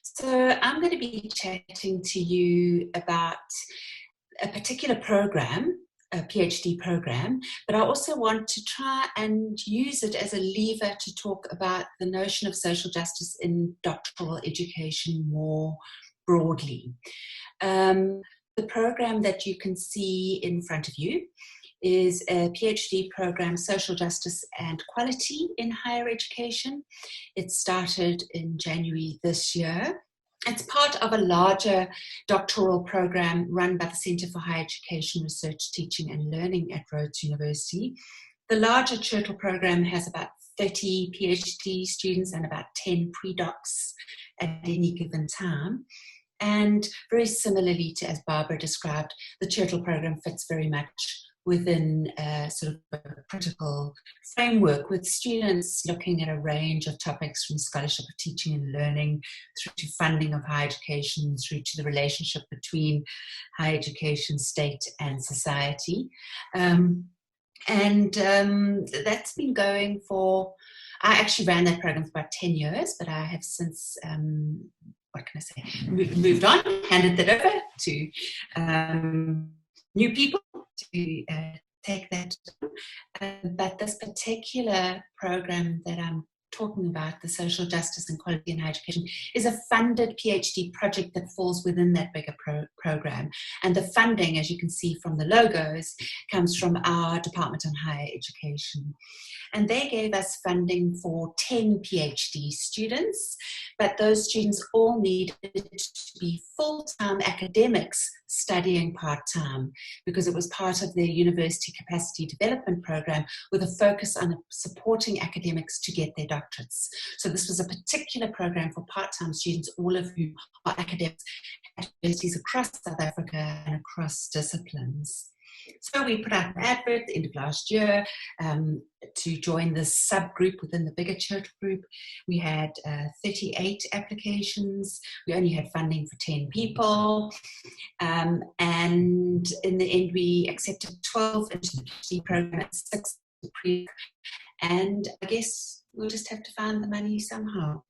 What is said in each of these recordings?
So I'm going to be chatting to you about a particular program, a PhD program, but I also want to try and use it as a lever to talk about the notion of social justice in doctoral education more broadly. The program that you can see in front of you is a PhD program, Social Justice and Quality in Higher Education. It started in January this year. It's part of a larger doctoral program run by the Centre for Higher Education Research, Teaching and Learning at Rhodes University. The larger Churtle program has about 30 PhD students and about 10 pre-docs at any given time. And very similarly to, as Barbara described, the Churtle program fits very much within a sort of a critical framework with students looking at a range of topics from scholarship of teaching and learning through to funding of higher education, through to the relationship between higher education, state and society. That's been going for, I actually ran that program for about 10 years, but I have since moved on, handed that over to new people to take that. But this particular program that I'm talking about, the Social Justice and Quality in Higher Education, is a funded PhD project that falls within that bigger program. And the funding, as you can see from the logos, comes from our Department on Higher Education. And they gave us funding for 10 PhD students, but those students all needed to be full-time academics studying part-time because it was part of their university capacity development program with a focus on supporting academics to get their doctorates. So this was a particular program for part-time students, all of whom are academics at universities across South Africa and across disciplines. So we put out an advert at the end of last year to join this subgroup within the bigger Churtle group. We had 38 applications. We only had funding for 10 people. And in the end, we accepted 12 into the PhD program and 6 pre. And I guess we'll just have to find the money somehow.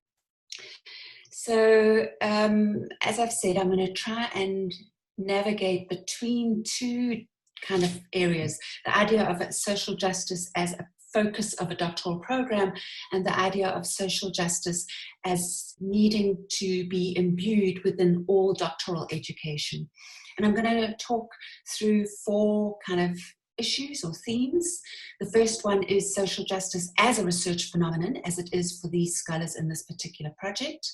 So as I've said, I'm going to try and navigate between two kind of areas, the idea of social justice as a focus of a doctoral program and the idea of social justice as needing to be imbued within all doctoral education. And I'm going to talk through 4 kind of issues or themes. The first one is social justice as a research phenomenon, as it is for these scholars in this particular project.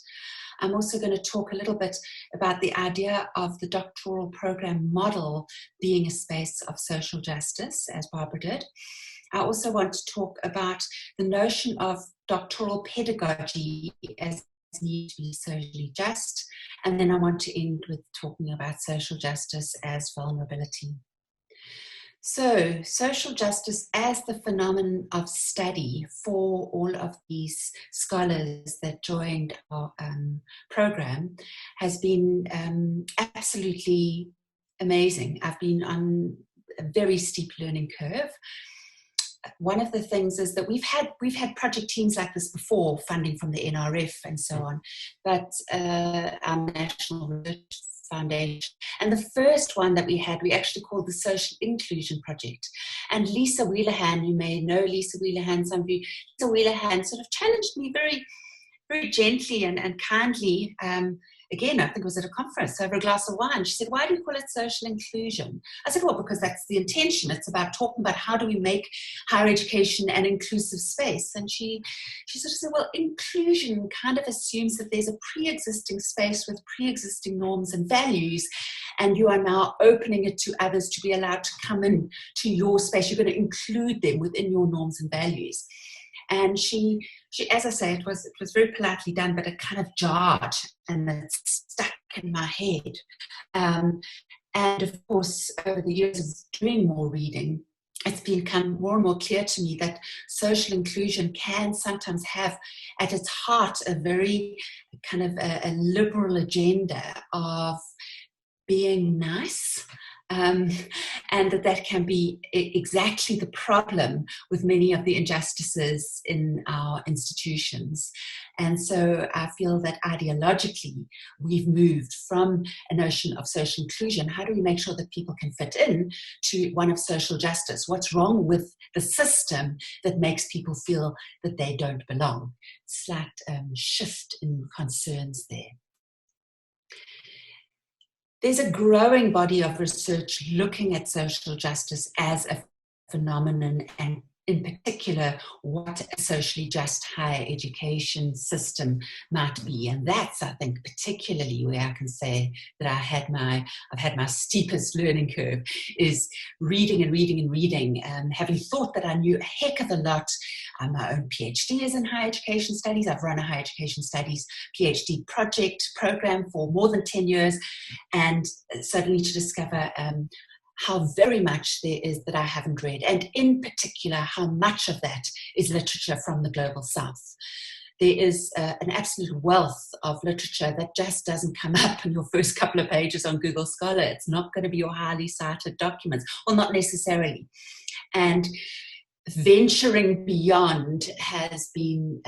I'm also going to talk a little bit about the idea of the doctoral program model being a space of social justice, as Barbara did. I also want to talk about the notion of doctoral pedagogy as need to be socially just. And then I want to end with talking about social justice as vulnerability. So, social justice as the phenomenon of study for all of these scholars that joined our program has been absolutely amazing. I've been on a very steep learning curve. One of the things is that we've had project teams like this before, funding from the NRF and so on, but our National Research Foundation. And the first one that we actually called the Social Inclusion Project. And Lisa Wheelahan, you may know Lisa Wheelahan, some of you, Lisa Wheelahan sort of challenged me very, very gently and kindly. Again, I think it was at a conference over a glass of wine. She said, "Why do you call it social inclusion?" I said, "Well, because that's the intention. It's about talking about how do we make higher education an inclusive space." And she sort of said, "Well, inclusion kind of assumes that there's a pre-existing space with pre-existing norms and values, and you are now opening it to others to be allowed to come in to your space. You're going to include them within your norms and values." And she, as I say, it was very politely done, but it kind of jarred and it stuck in my head. And of course, over the years of doing more reading, it's become more and more clear to me that social inclusion can sometimes have at its heart a very kind of a liberal agenda of being nice. and that can be exactly the problem with many of the injustices in our institutions. And so I feel that ideologically we've moved from a notion of social inclusion. How do we make sure that people can fit in, to one of social justice? What's wrong with the system that makes people feel that they don't belong? Slight shift in concerns there. There's a growing body of research looking at social justice as a phenomenon, and in particular what a socially just higher education system might be. And that's, I think, particularly where I can say that I've had my steepest learning curve, is reading and reading and reading. Having thought that I knew a heck of a lot. My own PhD is in higher education studies. I've run a higher education studies PhD program for more than 10 years, and suddenly to discover how very much there is that I haven't read, and in particular how much of that is literature from the global south. There is an absolute wealth of literature that just doesn't come up in your first couple of pages on Google Scholar. It's not going to be your highly cited documents, well, not necessarily. And venturing beyond has been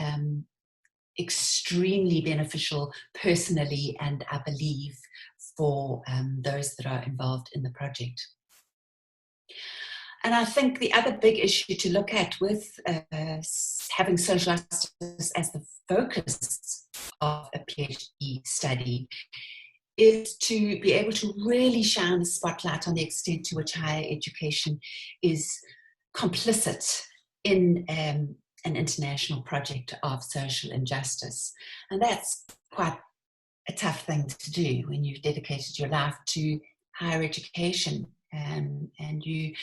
extremely beneficial personally, and I believe for those that are involved in the project. And I think the other big issue to look at with having social justice as the focus of a PhD study is to be able to really shine the spotlight on the extent to which higher education is complicit in an international project of social injustice. And that's quite a tough thing to do when you've dedicated your life to higher education. And you,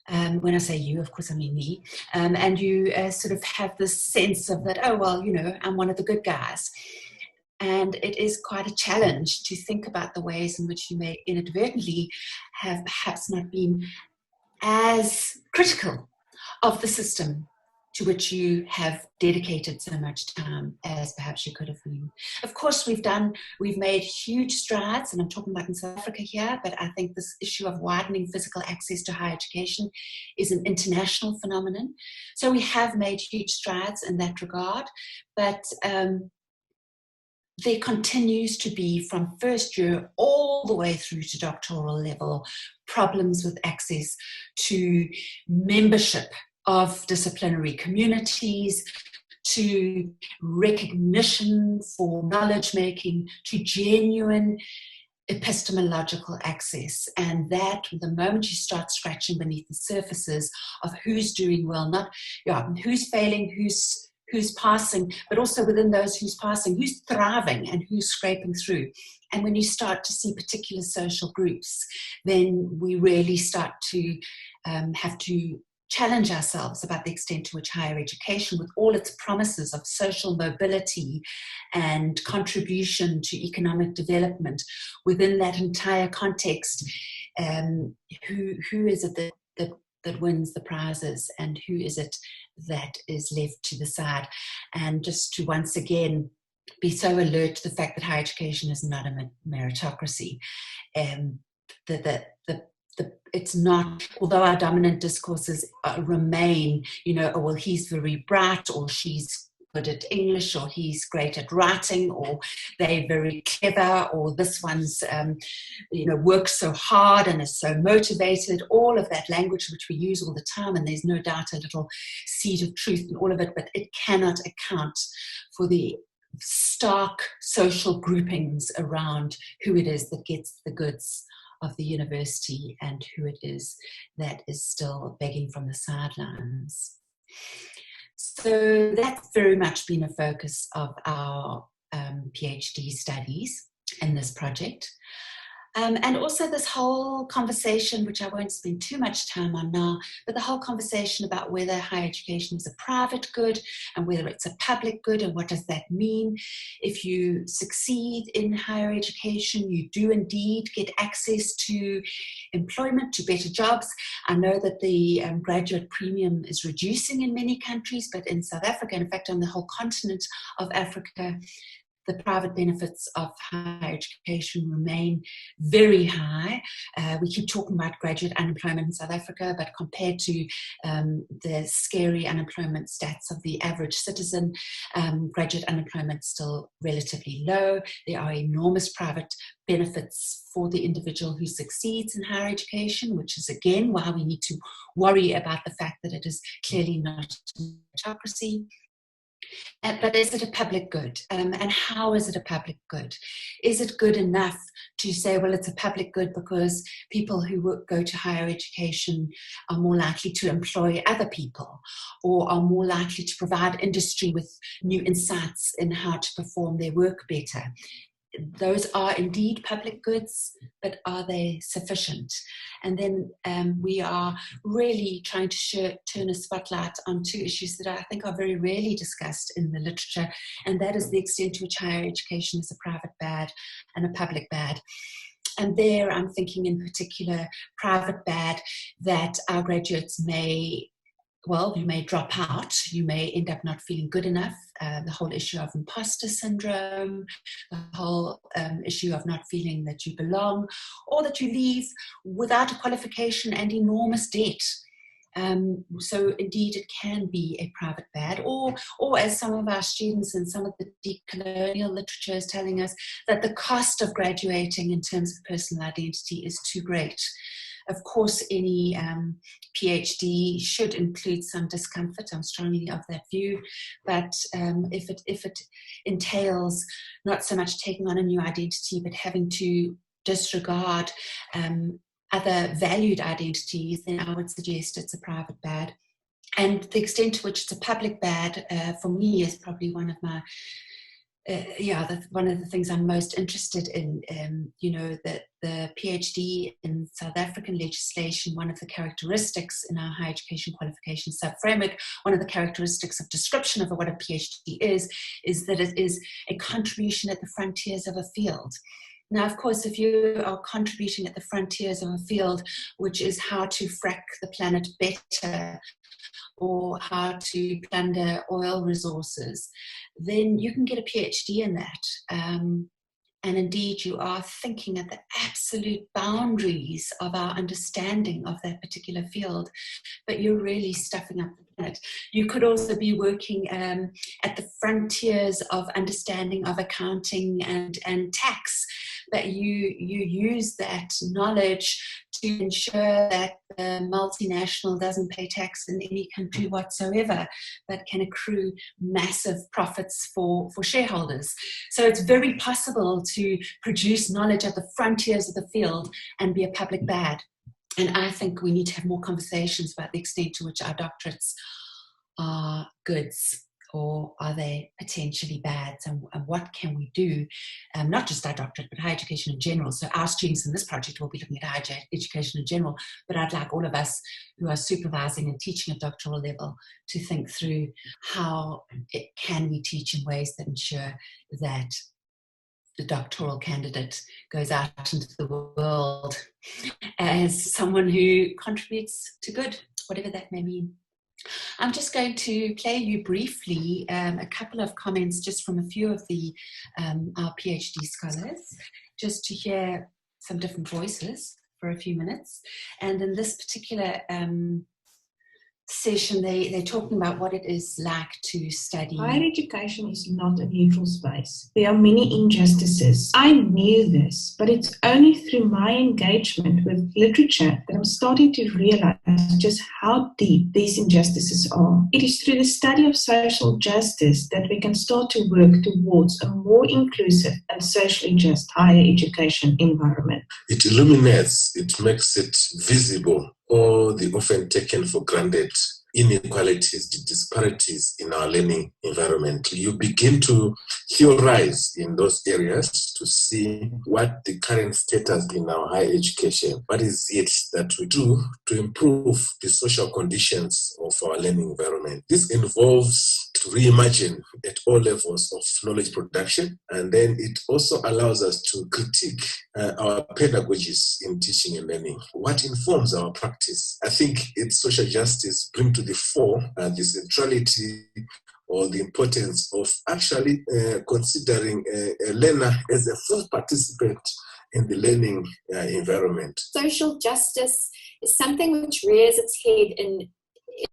when I say you, of course I mean me, and you sort of have this sense of that, oh, well, you know, I'm one of the good guys. And it is quite a challenge to think about the ways in which you may inadvertently have perhaps not been as critical of the system to which you have dedicated so much time as perhaps you could have been. Of course, we've made huge strides, and I'm talking about in South Africa here, but I think this issue of widening physical access to higher education is an international phenomenon. So we have made huge strides in that regard, but there continues to be, from first year all the way through to doctoral level, problems with access to membership of disciplinary communities, to recognition for knowledge making, to genuine epistemological access. And that, the moment you start scratching beneath the surfaces of who's doing well, who's failing, who's passing, but also within those who's passing, who's thriving and who's scraping through. And when you start to see particular social groups, then we really start to have to challenge ourselves about the extent to which higher education, with all its promises of social mobility and contribution to economic development, within that entire context, who is it that wins the prizes, and who is it that is left to the side? And just to once again be so alert to the fact that higher education is not a meritocracy. It's not, although our dominant discourses remain, oh, well, he's very bright, or she's good at English, or he's great at writing, or they're very clever, or this one's, works so hard and is so motivated. All of that language which we use all the time, and there's no doubt a little seed of truth in all of it, but it cannot account for the stark social groupings around who it is that gets the goods of the university and who it is that is still begging from the sidelines. So that's very much been a focus of our PhD studies in this project. And also this whole conversation, which I won't spend too much time on now, but the whole conversation about whether higher education is a private good and whether it's a public good, and what does that mean? If you succeed in higher education, you do indeed get access to employment, to better jobs. I know that the graduate premium is reducing in many countries, but in South Africa, in fact on the whole continent of Africa, the private benefits of higher education remain very high. We keep talking about graduate unemployment in South Africa, but compared to the scary unemployment stats of the average citizen, graduate unemployment is still relatively low. There are enormous private benefits for the individual who succeeds in higher education, which is again why we need to worry about the fact that it is clearly not a meritocracy. But is it a public good? And how is it a public good? Is it good enough to say, well, it's a public good because people who go to higher education are more likely to employ other people, or are more likely to provide industry with new insights in how to perform their work better? Those are indeed public goods, but are they sufficient? And then we are really trying to turn a spotlight on two issues that I think are very rarely discussed in the literature, and that is the extent to which higher education is a private bad and a public bad. And there I'm thinking in particular private bad, that our graduates may, well, you may drop out, you may end up not feeling good enough, the whole issue of imposter syndrome, the whole issue of not feeling that you belong, or that you leave without a qualification and enormous debt. So indeed it can be a private bad, or as some of our students and some of the decolonial literature is telling us, that the cost of graduating in terms of personal identity is too great. Of course, any PhD should include some discomfort. I'm strongly of that view. But if it entails not so much taking on a new identity, but having to disregard other valued identities, then I would suggest it's a private bad. And the extent to which it's a public bad, for me, is probably one of my that's one of the things I'm most interested in. That the PhD in South African legislation, one of the characteristics in our higher education qualification sub-framework, one of the characteristics of description of what a PhD is that it is a contribution at the frontiers of a field. Now, of course, if you are contributing at the frontiers of a field, which is how to frack the planet better, or how to plunder oil resources, then you can get a PhD in that. And indeed, you are thinking at the absolute boundaries of our understanding of that particular field, but you're really stuffing up the planet. You could also be working at the frontiers of understanding of accounting and tax, but you use that knowledge to ensure that the multinational doesn't pay tax in any country whatsoever, but can accrue massive profits for shareholders. So it's very possible to produce knowledge at the frontiers of the field and be a public bad. And I think we need to have more conversations about the extent to which our doctorates are goods, or are they potentially bads, and what can we do, not just our doctorate, but higher education in general. So our students in this project will be looking at higher education in general, but I'd like all of us who are supervising and teaching at doctoral level to think through how can we teach in ways that ensure that the doctoral candidate goes out into the world as someone who contributes to good, whatever that may mean. I'm just going to play you briefly a couple of comments just from a few of our PhD scholars, just to hear some different voices for a few minutes. And in this particular session, they're talking about what it is like to study. Higher education is not a neutral space. There are many injustices. I knew this, but it's only through my engagement with literature that I'm starting to realize just how deep these injustices are. It is through the study of social justice that we can start to work towards a more inclusive and socially just higher education environment. It illuminates, it makes it visible, all the often taken for granted inequalities, the disparities in our learning environment. You begin to theorize in those areas to see what the current status in our higher education, what is it that we do to improve the social conditions of our learning environment. This involves to reimagine at all levels of knowledge production, and then it also allows us to critique our pedagogies in teaching and learning. What informs our practice? I think it's social justice bring to the fore the centrality or the importance of actually considering a learner as a full participant in the learning environment. Social justice is something which rears its head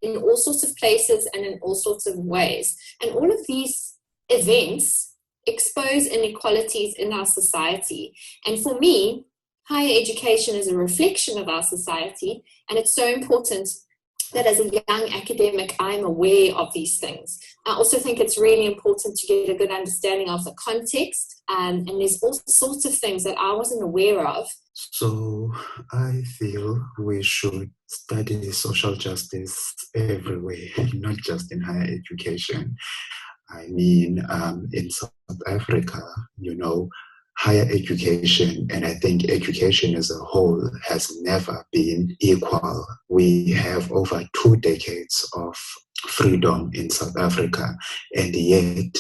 in all sorts of places and in all sorts of ways. And all of these events expose inequalities in our society. And for me, higher education is a reflection of our society, and it's so important that as a young academic, I'm aware of these things. I also think it's really important to get a good understanding of the context, and there's all sorts of things that I wasn't aware of. So I feel we should study social justice everywhere, not just in higher education. I mean, in South Africa, higher education, and I think education as a whole, has never been equal. We have over 2 decades of freedom in South Africa, and yet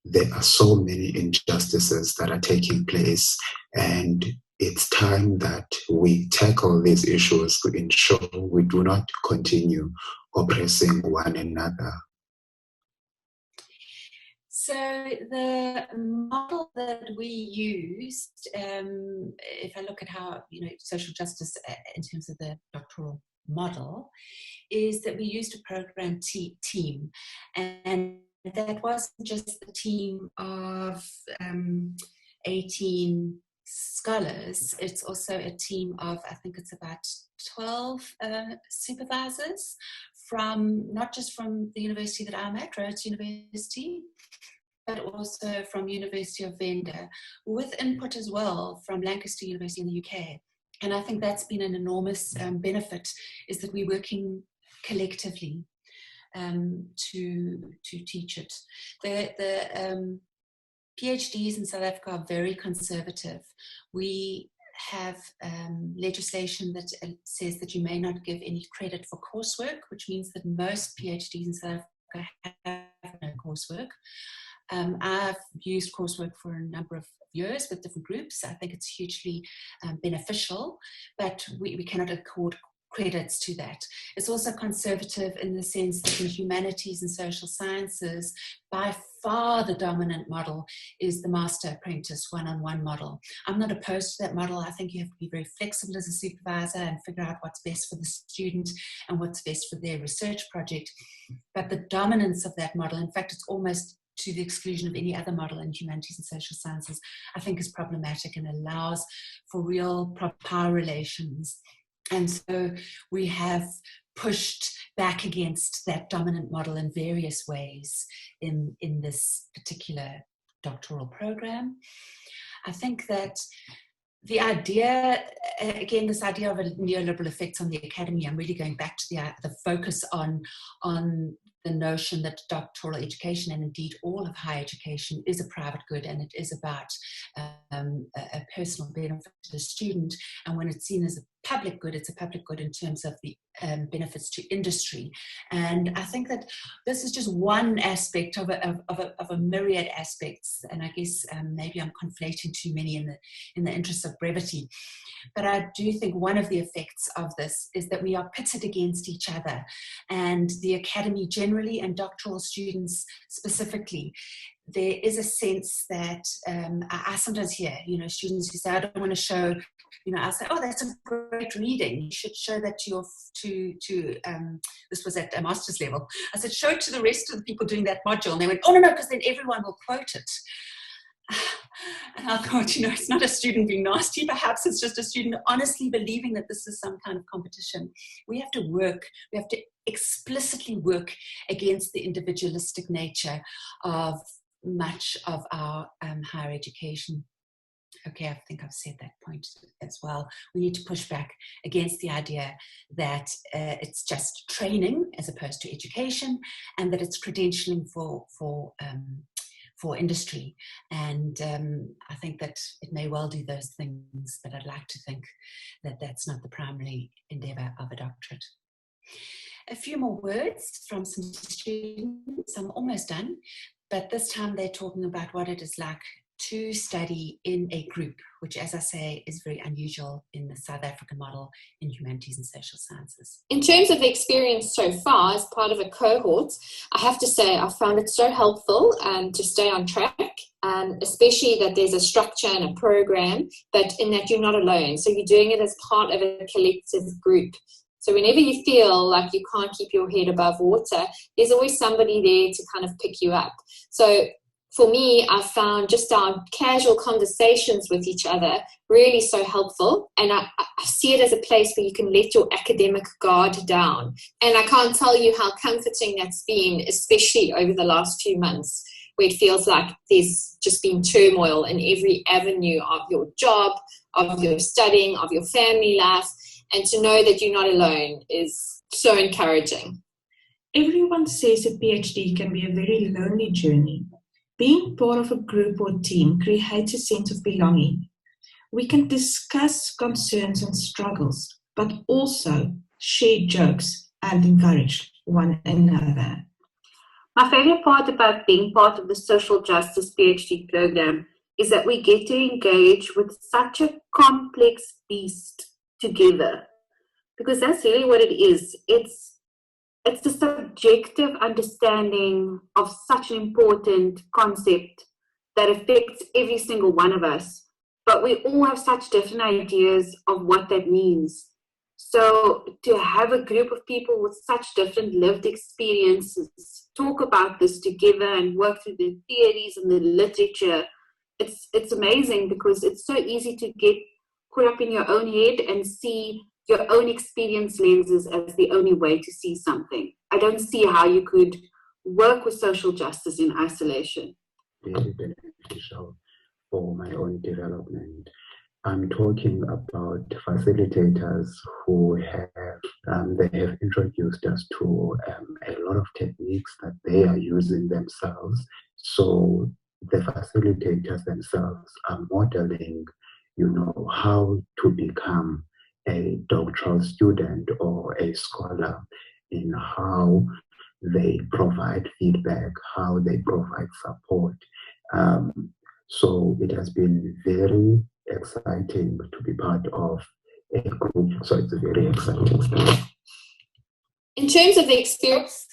there are so many injustices that are taking place, and it's time that we tackle these issues to ensure we do not continue oppressing one another. So the model that we used, if I look at how, social justice in terms of the doctoral model, is that we used a program team. And that wasn't just the team of 18 scholars, it's also a team of, I think it's about 12 supervisors from, not just from the university that I'm at, Rhodes University, but also from University of Venda, with input as well from Lancaster University in the UK. And I think that's been an enormous benefit, is that we're working collectively to teach it. The PhDs in South Africa are very conservative. We have legislation that says that you may not give any credit for coursework, which means that most PhDs in South Africa have no coursework. I've used coursework for a number of years with different groups. I think it's hugely beneficial, but we cannot accord credits to that. It's also conservative in the sense that in humanities and social sciences, by far the dominant model is the master apprentice one-on-one model. I'm not opposed to that model. I think you have to be very flexible as a supervisor and figure out what's best for the student and what's best for their research project. But the dominance of that model, in fact, it's almost to the exclusion of any other model in humanities and social sciences, I think is problematic and allows for real power relations. And so we have pushed back against that dominant model in various ways in this particular doctoral program. I think that the idea, again, this idea of a neoliberal effects on the academy, I'm really going back to the focus on the notion that doctoral education, and indeed all of higher education, is a private good, and it is about a personal benefit to the student. And when it's seen as a public good, it's a public good in terms of the benefits to industry. And I think that this is just one aspect of a myriad aspects. And I guess maybe I'm conflating too many in the interest of brevity. But I do think one of the effects of this is that we are pitted against each other, and the academy generally and doctoral students specifically. There is a sense that I sometimes hear, students who say, I don't want to show, I'll say, oh, that's a great reading. You should show that to this was at a master's level. I said, show it to the rest of the people doing that module. And they went, oh, no, because then everyone will quote it. And I thought, it's not a student being nasty. Perhaps it's just a student honestly believing that this is some kind of competition. We have to explicitly work against the individualistic nature of much of our higher education. Okay, I think I've said that point as well. We need to push back against the idea that it's just training as opposed to education, and that it's credentialing for industry. And I think that it may well do those things, but I'd like to think that that's not the primary endeavour of a doctorate. A few more words from some students. I'm almost done. But this time they're talking about what it is like to study in a group, which, as I say, is very unusual in the South African model in humanities and social sciences. In terms of the experience so far as part of a cohort, I have to say I found it so helpful to stay on track, especially that there's a structure and a program, but in that you're not alone. So you're doing it as part of a collective group. So whenever you feel like you can't keep your head above water, there's always somebody there to kind of pick you up. So for me, I found just our casual conversations with each other really so helpful. And I see it as a place where you can let your academic guard down. And I can't tell you how comforting that's been, especially over the last few months, where it feels like there's just been turmoil in every avenue of your job, of your studying, of your family life. And to know that you're not alone is so encouraging. Everyone says a PhD can be a very lonely journey. Being part of a group or team creates a sense of belonging. We can discuss concerns and struggles, but also share jokes and encourage one another. My favorite part about being part of the social justice PhD program is that we get to engage with such a complex beast together, because that's really what it is. It's the subjective understanding of such an important concept that affects every single one of us, but we all have such different ideas of what that means. So to have a group of people with such different lived experiences talk about this together and work through the theories and the literature, it's amazing, because it's so easy to get caught up in your own head and see your own experience lenses as the only way to see something. I don't see how you could work with social justice in isolation. Very beneficial for my own development. I'm talking about facilitators who they have introduced us to a lot of techniques that they are using themselves. So the facilitators themselves are modeling, how to become a doctoral student or a scholar, in how they provide feedback, how they provide support. So it has been very exciting to be part of a group. So it's a very exciting stuff. In terms of the experience,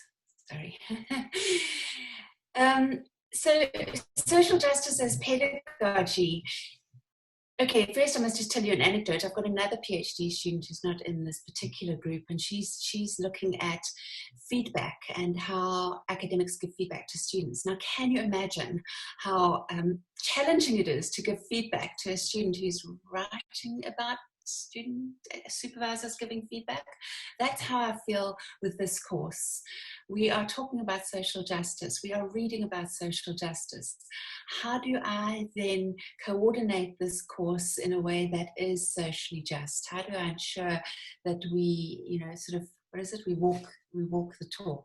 so social justice as pedagogy. Okay, first I must just tell you an anecdote. I've got another PhD student who's not in this particular group, and she's looking at feedback and how academics give feedback to students. Now, can you imagine how challenging it is to give feedback to a student who's writing about student supervisors giving feedback? That's how I feel with this course. We are talking about social justice. We are reading about social justice. How do I then coordinate this course in a way that is socially just? How do I ensure that we, we walk the talk?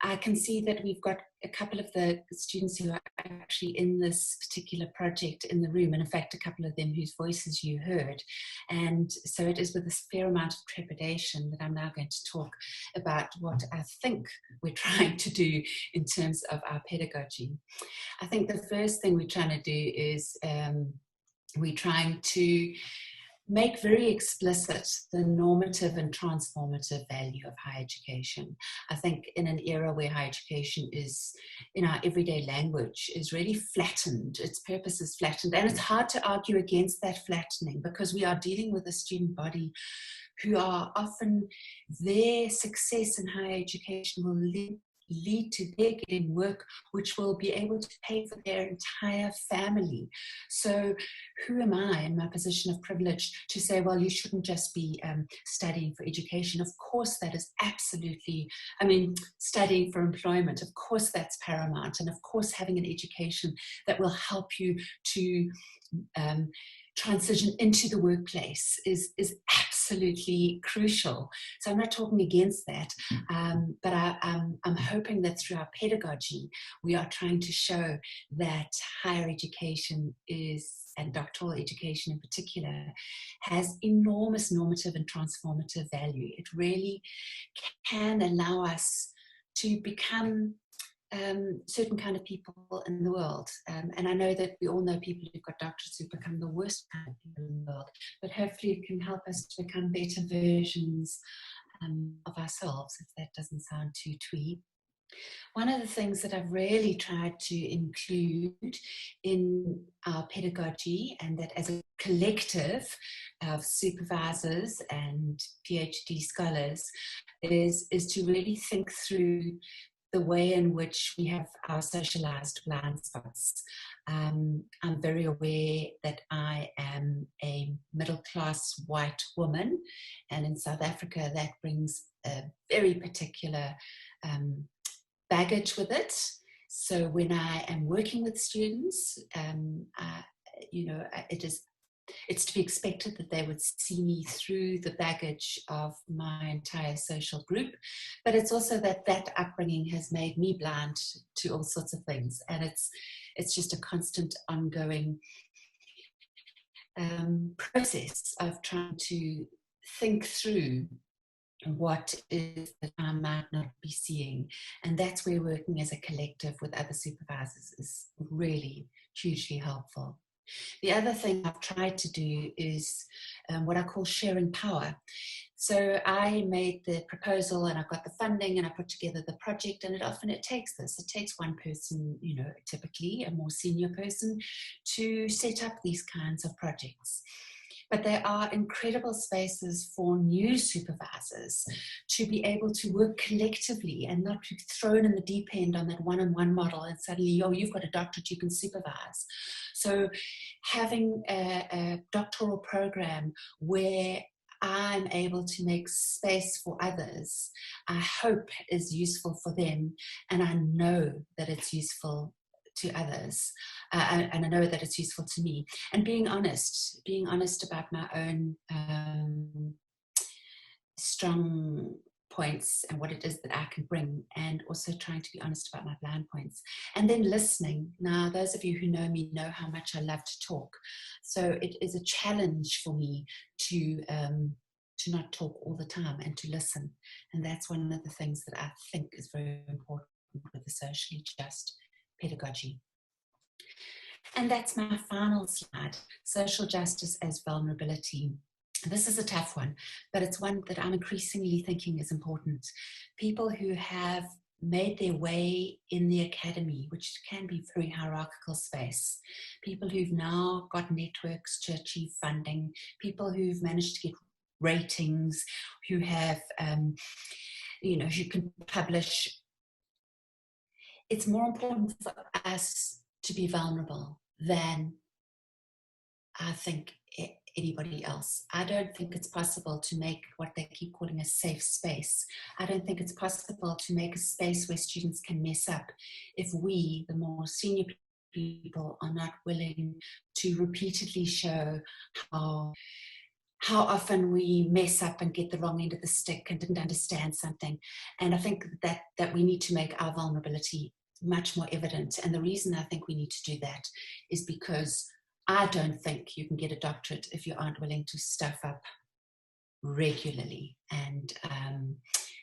I can see that we've got a couple of the students who are actually in this particular project in the room, and in fact a couple of them whose voices you heard. And so it is with a fair amount of trepidation that I'm now going to talk about what I think we're trying to do in terms of our pedagogy. I think the first thing we're trying to do is we're trying to make very explicit the normative and transformative value of higher education. I think in an era where higher education is, in our everyday language, is really flattened, its purpose is flattened, and it's hard to argue against that flattening, because we are dealing with a student body who are often, their success in higher education will lead to their getting work which will be able to pay for their entire family. So who am I in my position of privilege to say, well, you shouldn't just be studying for education? Of course that is absolutely, studying for employment, of course that's paramount, and of course having an education that will help you to transition into the workplace is absolutely crucial. So I'm not talking against that, but I'm hoping that through our pedagogy, we are trying to show that higher education and doctoral education in particular, has enormous normative and transformative value. It really can allow us to become certain kind of people in the world. And I know that we all know people who've got doctorates who've become the worst kind of people in the world, but hopefully it can help us to become better versions of ourselves, if that doesn't sound too twee. One of the things that I've really tried to include in our pedagogy, and that as a collective of supervisors and PhD scholars, is to really think through the way in which we have our socialized blind spots. I'm very aware that I am a middle-class white woman, and in South Africa that brings a very particular baggage with it. So when I am working with students, it's to be expected that they would see me through the baggage of my entire social group, but it's also that upbringing has made me blind to all sorts of things, and it's just a constant ongoing process of trying to think through what is that I might not be seeing. And that's where working as a collective with other supervisors is really hugely helpful. The other thing I've tried to do is what I call sharing power. So I made the proposal and I got the funding and I put together the project, and it takes one person, typically a more senior person, to set up these kinds of projects. But there are incredible spaces for new supervisors to be able to work collectively and not be thrown in the deep end on that one-on-one model and suddenly, you've got a doctorate, you can supervise. So having a doctoral program where I'm able to make space for others, I hope is useful for them, and I know that it's useful to others, and I know that it's useful to me. And being honest about my own strong points and what it is that I can bring, and also trying to be honest about my blind points. And then listening. Now, those of you who know me know how much I love to talk. So it is a challenge for me to not talk all the time and to listen. And that's one of the things that I think is very important with the socially just pedagogy. And that's my final slide, social justice as vulnerability. This is a tough one, but it's one that I'm increasingly thinking is important. People who have made their way in the academy, which can be a very hierarchical space, people who've now got networks to achieve funding, people who've managed to get ratings, who have, who can publish. It's more important for us to be vulnerable than I think anybody else. I don't think it's possible to make what they keep calling a safe space. I don't think it's possible to make a space where students can mess up if we, the more senior people, are not willing to repeatedly show how often we mess up and get the wrong end of the stick and didn't understand something. And I think that we need to make our vulnerability much more evident. And the reason I think we need to do that is because I don't think you can get a doctorate if you aren't willing to stuff up regularly. And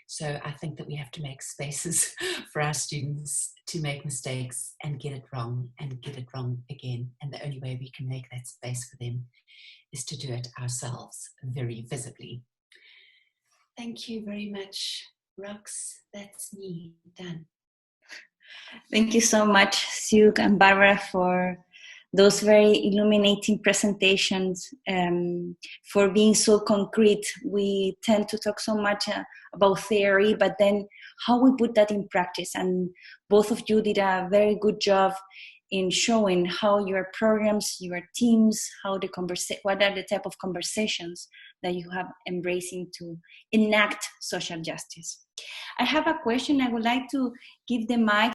so I think that we have to make spaces for our students to make mistakes and get it wrong again. And the only way we can make that space for them is to do it ourselves very visibly. Thank you very much, Rox. That's me, done. Thank you so much, Sioux and Barbara, for those very illuminating presentations, for being so concrete. We tend to talk so much about theory, but then how we put that in practice. And both of you did a very good job in showing how your programs, your teams, what are the type of conversations that you have embracing to enact social justice. I have a question. I would like to give the mic